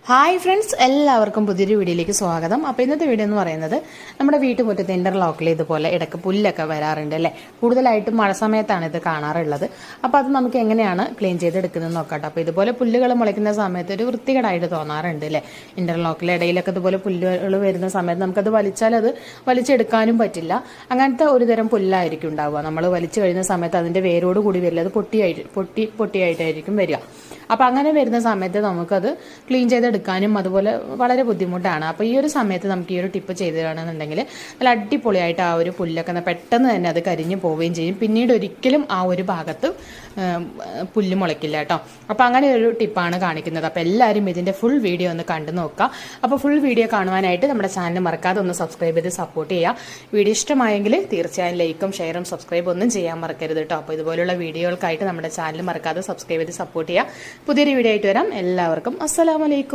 Hi friends, എല്ലാവർക്കും പുതിയൊരു വീഡിയോയിലേക്ക് സ്വാഗതം. അപ്പോൾ ഇന്നത്തെ വീഡിയോ എന്ന് പറയുന്നത് നമ്മുടെ വീട്ടുമുറ്റത്ത് ഇന്റർലോക്കിൽ ഇതുപോലെ ഇടയ്ക്ക് പുല്ലൊക്കെ വരാറുണ്ട് അല്ലേ. കൂടുതലായിട്ടും മഴ സമയത്താണ് ഇത് കാണാറുള്ളത്. അപ്പോൾ അത് നമുക്ക് എങ്ങനെയാണ് ക്ലീൻ ചെയ്തെടുക്കുന്നത് നോക്കാം. അപ്പോൾ ഇതുപോലെ പുല്ലുകൾ മുളയ്ക്കുന്ന സമയത്ത് ഒരു വൃത്തികേടായിട്ട് തോന്നാറുണ്ട് അല്ലേ. ഇന്റർലോക്കിലെ ഇടയിലൊക്കെ ഇതുപോലെ പുല്ലുകൾ വരുന്ന സമയത്ത് നമുക്കത് വലിച്ചാൽ അത് വലിച്ചെടുക്കാനും പറ്റില്ല. അങ്ങനത്തെ ഒരു തരം പുല്ലായിരിക്കും ഉണ്ടാവുക. നമ്മൾ വലിച്ചു കഴിയുന്ന സമയത്ത് അതിന്റെ വേരോട് കൂടി വരില്ല, അത് പൊട്ടിയായിട്ടായിരിക്കും വരിക. അപ്പോൾ അങ്ങനെ വരുന്ന സമയത്ത് നമുക്കത് ക്ലീൻ ചെയ്തെടുക്കാനും അതുപോലെ വളരെ ബുദ്ധിമുട്ടാണ്. അപ്പോൾ ഈ ഒരു സമയത്ത് നമുക്ക് ഈ ഒരു ടിപ്പ് ചെയ്തിടുകയാണെന്നുണ്ടെങ്കിൽ നല്ല അടിപൊളിയായിട്ട് ആ ഒരു പുല്ലൊക്കെ പെട്ടെന്ന് തന്നെ അത് കരിഞ്ഞു പോവുകയും ചെയ്യും. പിന്നീട് ഒരിക്കലും ആ ഒരു ഭാഗത്ത് പുല്ല് മുളയ്ക്കില്ല കേട്ടോ. അപ്പോൾ അങ്ങനെ ഒരു ടിപ്പാണ് കാണിക്കുന്നത്. അപ്പോൾ എല്ലാവരും ഇതിൻ്റെ ഫുൾ വീഡിയോ ഒന്ന് കണ്ടു നോക്കുക. അപ്പോൾ ഫുൾ വീഡിയോ കാണുവാനായിട്ട് നമ്മുടെ ചാനൽ മറക്കാതെ ഒന്ന് സബ്സ്ക്രൈബ് ചെയ്ത് സപ്പോർട്ട് ചെയ്യുക. വീഡിയോ ഇഷ്ടമായെങ്കിൽ തീർച്ചയായും ലൈക്കും ഷെയറും സബ്സ്ക്രൈബും ഒന്നും ചെയ്യാൻ മറക്കരുത് കേട്ടോ. അപ്പോൾ ഇതുപോലുള്ള വീഡിയോകൾക്കായിട്ട് നമ്മുടെ ചാനൽ മറക്കാതെ സബ്സ്ക്രൈബ് ചെയ്ത് സപ്പോർട്ട് ചെയ്യുക. പുതിയൊരു വീഡിയോ ആയിട്ട് വരാം. എല്ലാവർക്കും അസ്സലാമു അലൈക്കും.